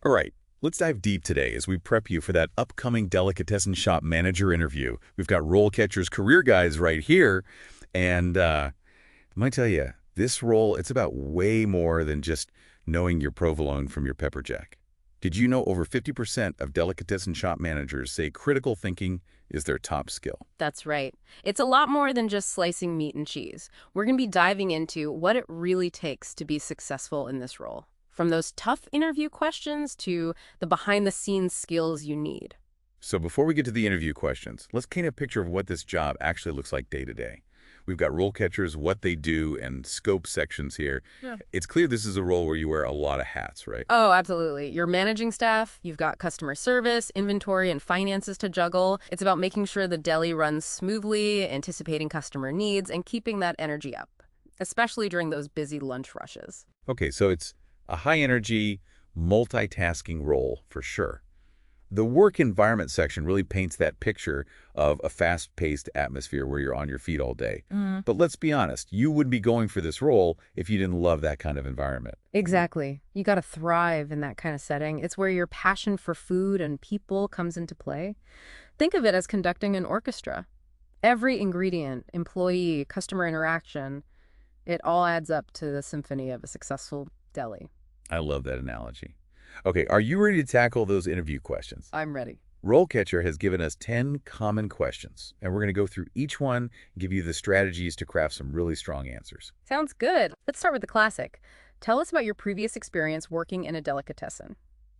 All right, let's dive deep today as we prep you for that upcoming Delicatessen Shop Manager interview. We've got RoleCatcher's career guides right here, and I might tell you, this role, it's about way more than just knowing your provolone from your pepper jack. Did you know over 50% of Delicatessen Shop Managers say critical thinking is their top skill? That's right. It's a lot more than just slicing meat and cheese. We're going to be diving into what it really takes to be successful in this role. From those tough interview questions to the behind-the-scenes skills you need. So before we get to the interview questions, let's paint a picture of what this job actually looks like day to day. We've got role catchers, what they do, and scope sections here. Yeah. It's clear this is a role where you wear a lot of hats, right? Oh, absolutely. You're managing staff, you've got customer service, inventory, and finances to juggle. It's about making sure the deli runs smoothly, anticipating customer needs, and keeping that energy up, especially during those busy lunch rushes. Okay, so it's a high-energy, multitasking role for sure. The work environment section really paints that picture of a fast-paced atmosphere where you're on your feet all day. But let's be honest, you would be going for this role if you didn't love that kind of environment. Exactly. You got to thrive in that kind of setting. It's where your passion for food and people comes into play. Think of it as conducting an orchestra. Every ingredient, employee, customer interaction, it all adds up to the symphony of a successful deli. I love that analogy. Okay, are you ready to tackle those interview questions? I'm ready. RoleCatcher has given us 10 common questions, and we're going to go through each one and give you the strategies to craft some really strong answers. Sounds good. Let's start with the classic. Tell us about your previous experience working in a delicatessen.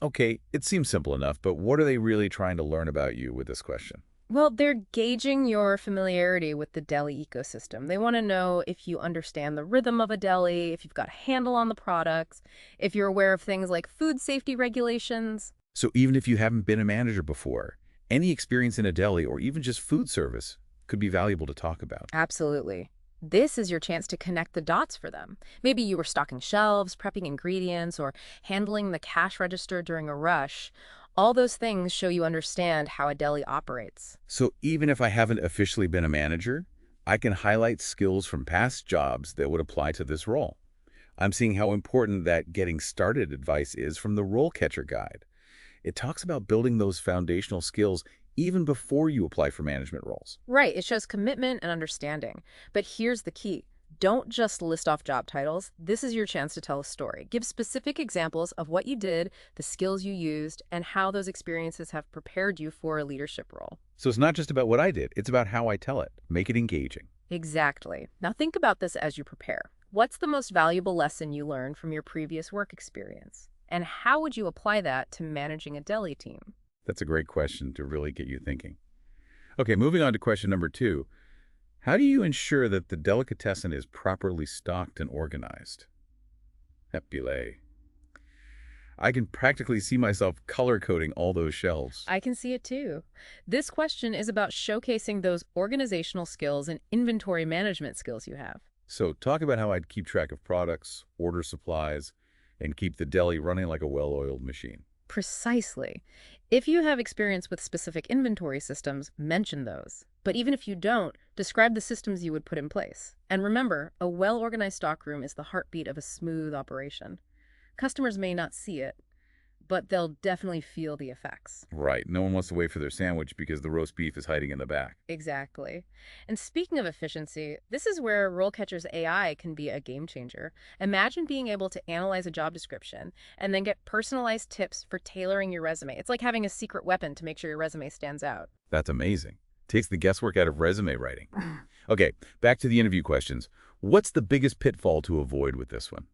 Okay, it seems simple enough, but what are they really trying to learn about you with this question? Well, they're gauging your familiarity with the deli ecosystem. They want to know if you understand the rhythm of a deli, if you've got a handle on the products, if you're aware of things like food safety regulations. So even if you haven't been a manager before, any experience in a deli or even just food service could be valuable to talk about. Absolutely. This is your chance to connect the dots for them. Maybe you were stocking shelves, prepping ingredients, or handling the cash register during a rush. All those things show you understand how a deli operates. So even if I haven't officially been a manager, I can highlight skills from past jobs that would apply to this role. I'm seeing how important that getting started advice is from the RoleCatcher guide. It talks about building those foundational skills even before you apply for management roles. Right, it shows commitment and understanding. But here's the key. Don't just list off job titles. This is your chance to tell a story. Give specific examples of what you did, the skills you used, and how those experiences have prepared you for a leadership role. So it's not just about what I did, it's about how I tell it. Make it engaging. Exactly. Now think about this as you prepare. What's the most valuable lesson you learned from your previous work experience? And how would you apply that to managing a deli team? That's a great question to really get you thinking. Okay, moving on to question number 2. How do you ensure that the delicatessen is properly stocked and organized? Epile. I can practically see myself color-coding all those shelves. I can see it too. This question is about showcasing those organizational skills and inventory management skills you have. So talk about how I'd keep track of products, order supplies, and keep the deli running like a well-oiled machine. Precisely. If you have experience with specific inventory systems, mention those. But even if you don't, describe the systems you would put in place. And remember, a well-organized stockroom is the heartbeat of a smooth operation. Customers may not see it, but they'll definitely feel the effects. Right. No one wants to wait for their sandwich because the roast beef is hiding in the back. Exactly. And speaking of efficiency, this is where RoleCatcher's AI can be a game changer. Imagine being able to analyze a job description and then get personalized tips for tailoring your resume. It's like having a secret weapon to make sure your resume stands out. That's amazing. Takes the guesswork out of resume writing. Okay, back to the interview questions. What's the biggest pitfall to avoid with this one?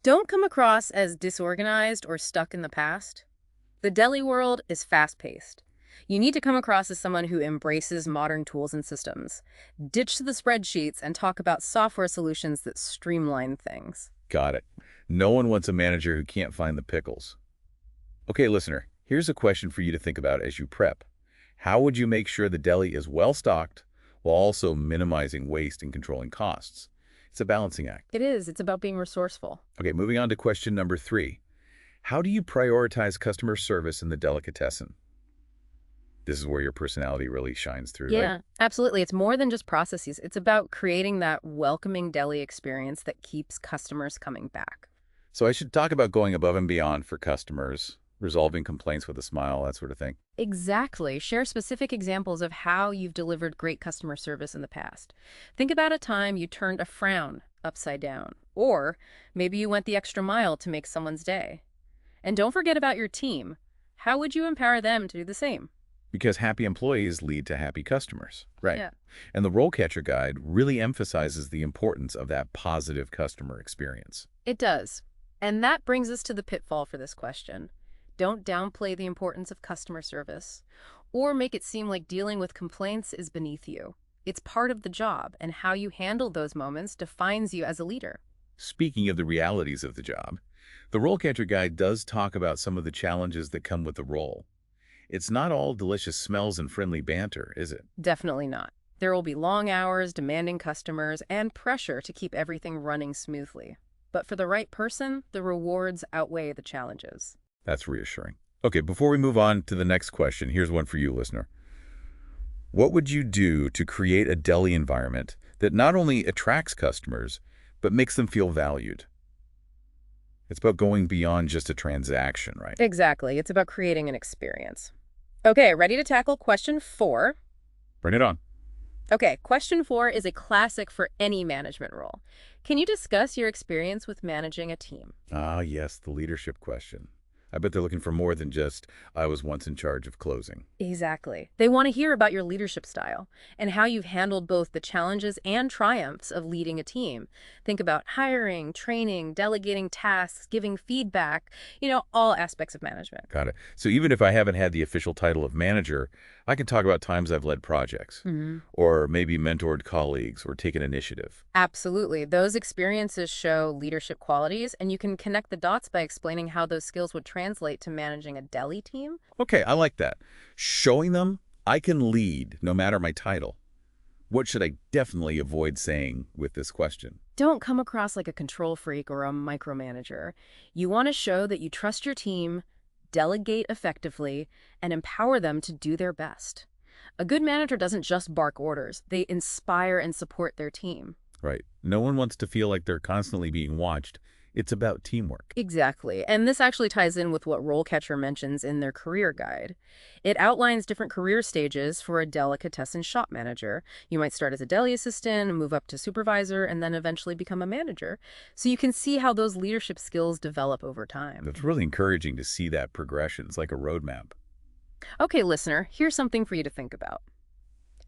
Don't come across as disorganized or stuck in the past. The deli world is fast-paced. You need to come across as someone who embraces modern tools and systems. Ditch the spreadsheets and talk about software solutions that streamline things. Got it. No one wants a manager who can't find the pickles. Okay, listener, here's a question for you to think about as you prep. How would you make sure the deli is well-stocked while also minimizing waste and controlling costs? It's a balancing act. It is. It's about being resourceful. Okay, moving on to question number 3. How do you prioritize customer service in the delicatessen? This is where your personality really shines through, Yeah, right? absolutely. It's more than just processes. It's about creating that welcoming deli experience that keeps customers coming back. So I should talk about going above and beyond for customers, Resolving complaints with a smile, that sort of thing. Exactly. Share specific examples of how you've delivered great customer service in the past. Think about a time you turned a frown upside down, or maybe you went the extra mile to make someone's day. And don't forget about your team. How would you empower them to do the same? Because happy employees lead to happy customers. Right. Yeah, And the RoleCatcher Guide really emphasizes the importance of that positive customer experience. it does. And that brings us to the pitfall for this question. Don't downplay the importance of customer service or make it seem like dealing with complaints is beneath you. It's part of the job, and how you handle those moments defines you as a leader. Speaking of the realities of the job, the RoleCatcher Guide does talk about some of the challenges that come with the role. It's not all delicious smells and friendly banter, is it? Definitely not. There will be long hours, demanding customers, and pressure to keep everything running smoothly. But for the right person, the rewards outweigh the challenges. That's reassuring. Okay, before we move on to the next question, here's one for you, listener. What would you do to create a deli environment that not only attracts customers, but makes them feel valued? It's about going beyond just a transaction, right? Exactly. It's about creating an experience. Okay, ready to tackle question 4? Bring it on. Okay, question 4 is a classic for any management role. Can you discuss your experience with managing a team? Ah, yes, the leadership question. I bet they're looking for more than just, I was once in charge of closing. Exactly. They want to hear about your leadership style and how you've handled both the challenges and triumphs of leading a team. Think about hiring, training, delegating tasks, giving feedback, all aspects of management. Got it. So even if I haven't had the official title of manager, I can talk about times I've led projects, or maybe mentored colleagues, or taken initiative. Absolutely. Those experiences show leadership qualities, and you can connect the dots by explaining how those skills would translate to managing a deli team. Okay, I like that. Showing them I can lead no matter my title. What should I definitely avoid saying with this question? Don't come across like a control freak or a micromanager. You want to show that you trust your team, delegate effectively, and empower them to do their best. A good manager doesn't just bark orders. They inspire and support their team. Right. No one wants to feel like they're constantly being watched. It's about teamwork. Exactly. And this actually ties in with what RoleCatcher mentions in their career guide. It outlines different career stages for a delicatessen shop manager. You might start as a deli assistant, move up to supervisor, and then eventually become a manager. So you can see how those leadership skills develop over time. It's really encouraging to see that progression. It's like a roadmap. Okay, listener, here's something for you to think about.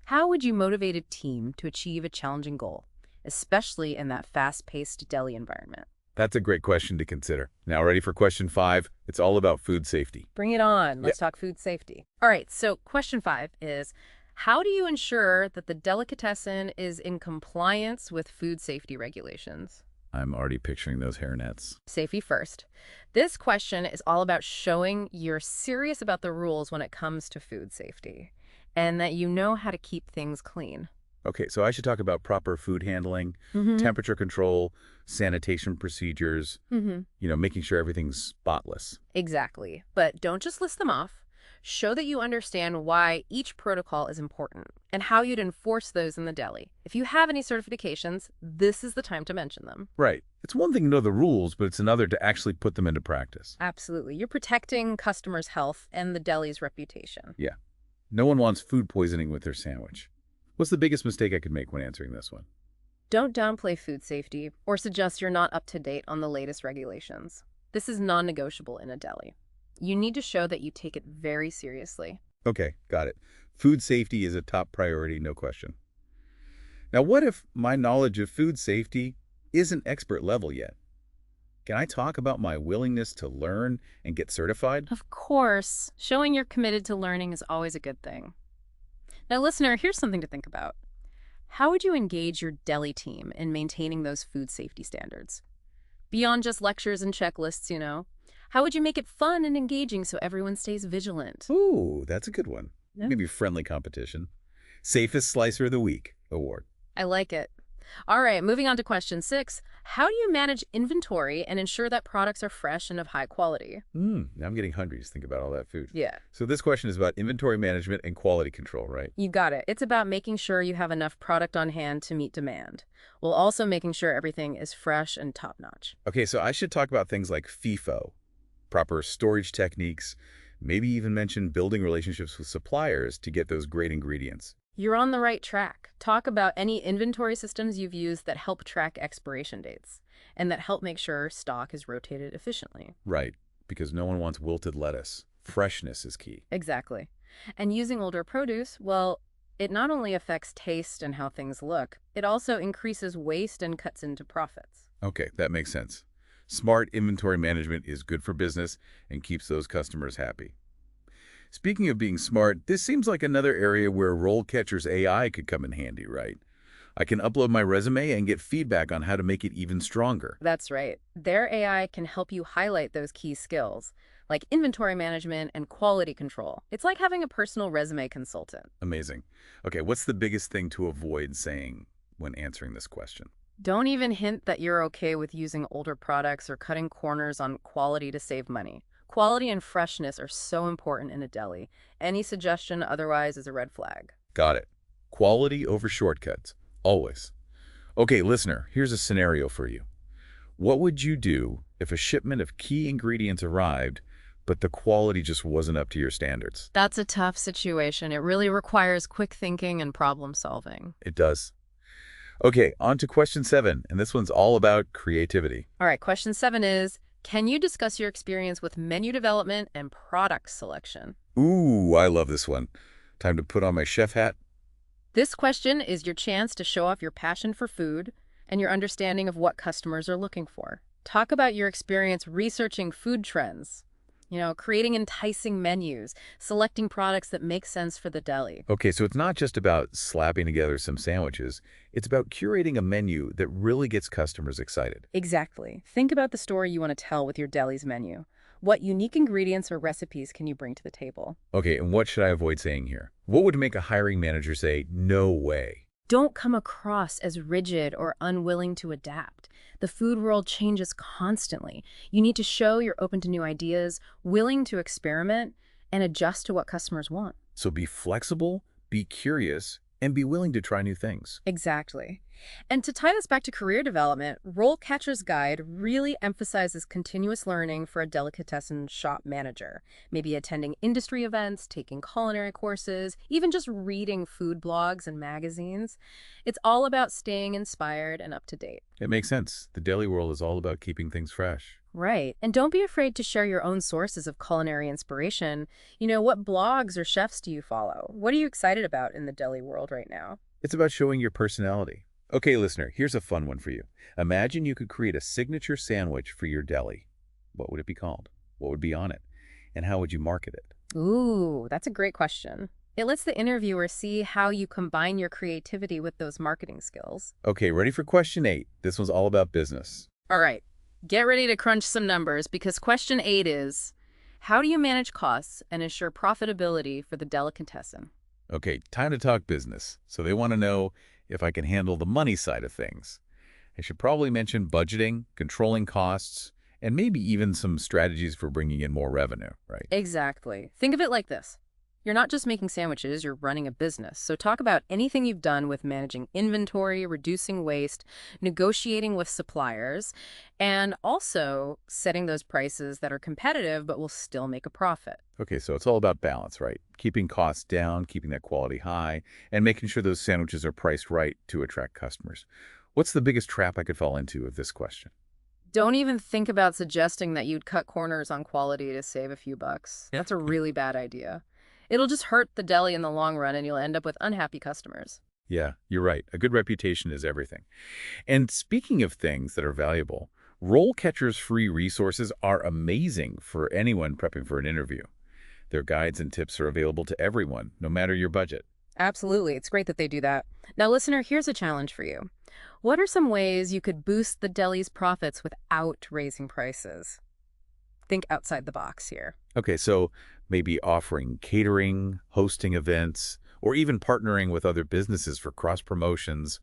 How would you motivate a team to achieve a challenging goal, especially in that fast-paced deli environment? That's a great question to consider. Now, ready for question 5? It's all about food safety. Bring it on. Let's talk food safety. All right, so question 5 is, how do you ensure that the delicatessen is in compliance with food safety regulations? I'm already picturing those hairnets. Safety first. This question is all about showing you're serious about the rules when it comes to food safety, and that you know how to keep things clean. Okay, so I should talk about proper food handling, temperature control, sanitation procedures, making sure everything's spotless. Exactly. But don't just list them off. Show that you understand why each protocol is important and how you'd enforce those in the deli. If you have any certifications, this is the time to mention them. Right. It's one thing to know the rules, but it's another to actually put them into practice. Absolutely. You're protecting customers' health and the deli's reputation. Yeah. No one wants food poisoning with their sandwich. What's the biggest mistake I could make when answering this one? Don't downplay food safety or suggest you're not up to date on the latest regulations. This is non-negotiable in a deli. You need to show that you take it very seriously. Okay, got it. Food safety is a top priority, no question. Now, what if my knowledge of food safety isn't expert level yet? Can I talk about my willingness to learn and get certified? Of course, showing you're committed to learning is always a good thing. Now, listener, here's something to think about. How would you engage your deli team in maintaining those food safety standards? Beyond just lectures and checklists. How would you make it fun and engaging so everyone stays vigilant? Ooh, that's a good one. Yeah. Maybe friendly competition. Safest Slicer of the Week award. I like it. All right, moving on to question 6. How do you manage inventory and ensure that products are fresh and of high quality? Now I'm getting hungry just think about all that food. Yeah. So this question is about inventory management and quality control, right? You got it. It's about making sure you have enough product on hand to meet demand, while also making sure everything is fresh and top-notch. Okay, so I should talk about things like FIFO, proper storage techniques, maybe even mention building relationships with suppliers to get those great ingredients. You're on the right track. Talk about any inventory systems you've used that help track expiration dates and that help make sure stock is rotated efficiently. Right, because no one wants wilted lettuce. Freshness is key. Exactly. And using older produce, well, it not only affects taste and how things look, it also increases waste and cuts into profits. Okay, that makes sense. Smart inventory management is good for business and keeps those customers happy. Speaking of being smart, this seems like another area where RoleCatcher's AI could come in handy, right? I can upload my resume and get feedback on how to make it even stronger. That's right. Their AI can help you highlight those key skills, like inventory management and quality control. It's like having a personal resume consultant. Amazing. Okay, what's the biggest thing to avoid saying when answering this question? Don't even hint that you're okay with using older products or cutting corners on quality to save money. Quality and freshness are so important in a deli. Any suggestion otherwise is a red flag. Got it. Quality over shortcuts. Always. Okay, listener, here's a scenario for you. What would you do if a shipment of key ingredients arrived, but the quality just wasn't up to your standards? That's a tough situation. It really requires quick thinking and problem solving. It does. Okay, on to question 7, and this one's all about creativity. All right, question 7 is, can you discuss your experience with menu development and product selection? Ooh, I love this one. Time to put on my chef hat? This question is your chance to show off your passion for food and your understanding of what customers are looking for. Talk about your experience researching food trends, creating enticing menus, selecting products that make sense for the deli. Okay, so it's not just about slapping together some sandwiches. It's about curating a menu that really gets customers excited. Exactly. Think about the story you want to tell with your deli's menu. What unique ingredients or recipes can you bring to the table? Okay, and what should I avoid saying here? What would make a hiring manager say, no way? Don't come across as rigid or unwilling to adapt. The food world changes constantly. You need to show you're open to new ideas, willing to experiment, and adjust to what customers want. So be flexible, be curious, and be willing to try new things. Exactly. And to tie this back to career development, RoleCatcher's Guide really emphasizes continuous learning for a delicatessen shop manager. Maybe attending industry events, taking culinary courses, even just reading food blogs and magazines. It's all about staying inspired and up to date. It makes sense. The deli world is all about keeping things fresh. Right. And don't be afraid to share your own sources of culinary inspiration. What blogs or chefs do you follow? What are you excited about in the deli world right now? It's about showing your personality. Okay, listener, here's a fun one for you. Imagine you could create a signature sandwich for your deli. What would it be called? What would be on it? And how would you market it? Ooh, that's a great question. It lets the interviewer see how you combine your creativity with those marketing skills. Okay, ready for question 8. This one's all about business. All right, get ready to crunch some numbers because question 8 is, how do you manage costs and ensure profitability for the delicatessen? Okay, time to talk business. So they want to know if I can handle the money side of things. I should probably mention budgeting, controlling costs, and maybe even some strategies for bringing in more revenue, right? Exactly. Think of it like this. You're not just making sandwiches, you're running a business. So talk about anything you've done with managing inventory, reducing waste, negotiating with suppliers, and also setting those prices that are competitive but will still make a profit. Okay, so it's all about balance, right? Keeping costs down, keeping that quality high, and making sure those sandwiches are priced right to attract customers. What's the biggest trap I could fall into of this question? Don't even think about suggesting that you'd cut corners on quality to save a few bucks. That's a really bad idea. It'll just hurt the deli in the long run and you'll end up with unhappy customers. Yeah, you're right. A good reputation is everything. And speaking of things that are valuable, RoleCatcher's free resources are amazing for anyone prepping for an interview. Their guides and tips are available to everyone, no matter your budget. Absolutely. It's great that they do that. Now, listener, here's a challenge for you. What are some ways you could boost the deli's profits without raising prices? Think outside the box here. Okay, so maybe offering catering, hosting events, or even partnering with other businesses for cross-promotions.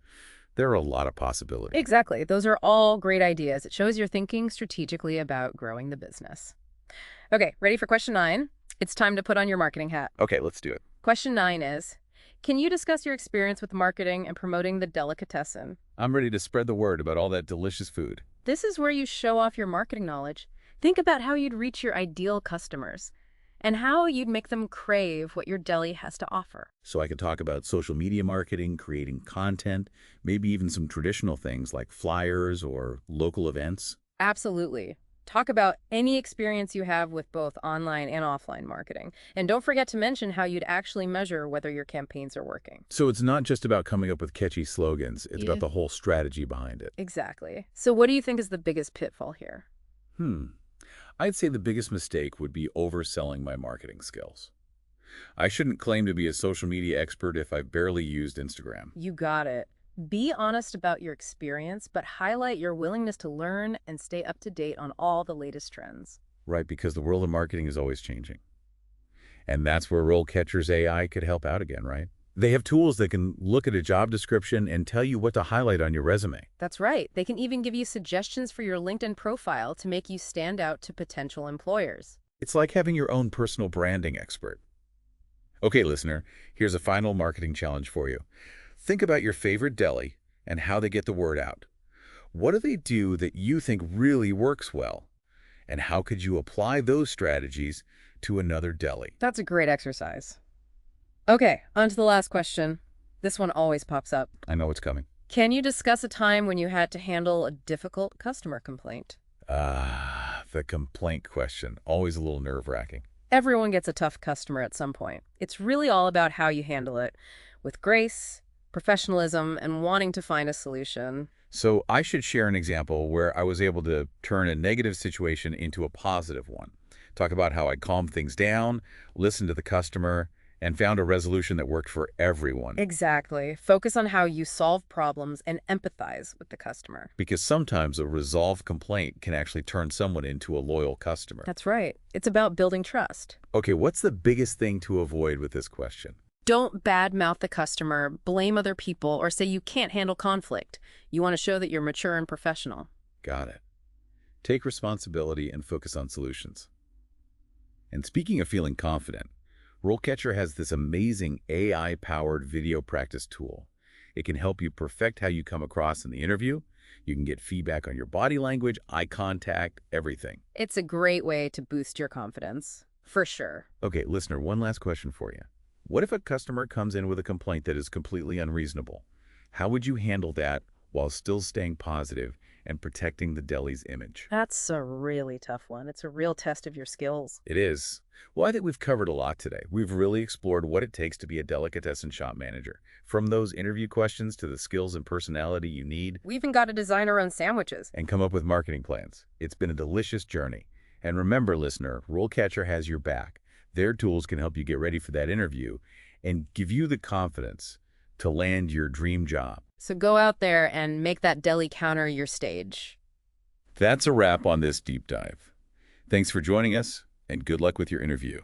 There are a lot of possibilities. Exactly. Those are all great ideas. It shows you're thinking strategically about growing the business. Okay, ready for question 9? It's time to put on your marketing hat. Okay, let's do it. Question 9 is, can you discuss your experience with marketing and promoting the delicatessen? I'm ready to spread the word about all that delicious food. This is where you show off your marketing knowledge. Think about how you'd reach your ideal customers and how you'd make them crave what your deli has to offer. So I could talk about social media marketing, creating content, maybe even some traditional things like flyers or local events. Absolutely. Talk about any experience you have with both online and offline marketing. And don't forget to mention how you'd actually measure whether your campaigns are working. So it's not just about coming up with catchy slogans, it's Yeah. about the whole strategy behind it. Exactly. So what do you think is the biggest pitfall here? Hmm. I'd say the biggest mistake would be overselling my marketing skills. I shouldn't claim to be a social media expert if I've barely used Instagram. You got it. Be honest about your experience, but highlight your willingness to learn and stay up to date on all the latest trends. Right, because the world of marketing is always changing. And that's where RoleCatcher's AI could help out again, right? They have tools that can look at a job description and tell you what to highlight on your resume. That's right. They can even give you suggestions for your LinkedIn profile to make you stand out to potential employers. It's like having your own personal branding expert. Okay, listener, here's a final marketing challenge for you. Think about your favorite deli and how they get the word out. What do they do that you think really works well? And how could you apply those strategies to another deli? That's a great exercise. Okay, on to the last question. This one always pops up. I know what's coming. Can you discuss a time when you had to handle a difficult customer complaint? The complaint question. Always a little nerve-wracking. Everyone gets a tough customer at some point. It's really all about how you handle it, with grace, professionalism, and wanting to find a solution. So I should share an example where I was able to turn a negative situation into a positive one. Talk about how I calmed things down, listened to the customer, and found a resolution that worked for everyone. Exactly. Focus on how you solve problems and empathize with the customer. Because sometimes a resolved complaint can actually turn someone into a loyal customer. That's right. It's about building trust. Okay, what's the biggest thing to avoid with this question? Don't badmouth the customer, blame other people, or say you can't handle conflict. You want to show that you're mature and professional. Got it. Take responsibility and focus on solutions. And speaking of feeling confident, RoleCatcher has this amazing AI-powered video practice tool. It can help you perfect how you come across in the interview. You can get feedback on your body language, eye contact, everything. It's a great way to boost your confidence, for sure. Okay, listener, one last question for you. What if a customer comes in with a complaint that is completely unreasonable? How would you handle that while still staying positive and protecting the deli's image? That's a really tough one. It's a real test of your skills. It is. Well, I think we've covered a lot today. We've really explored what it takes to be a Delicatessen Shop Manager, from those interview questions to the skills and personality you need, We even got to design our own sandwiches. and come up with marketing plans. It's been a delicious journey. And remember, listener, RoleCatcher has your back. Their tools can help you get ready for that interview and give you the confidence to land your dream job. So go out there and make that deli counter your stage. That's a wrap on this deep dive. Thanks for joining us, and good luck with your interview.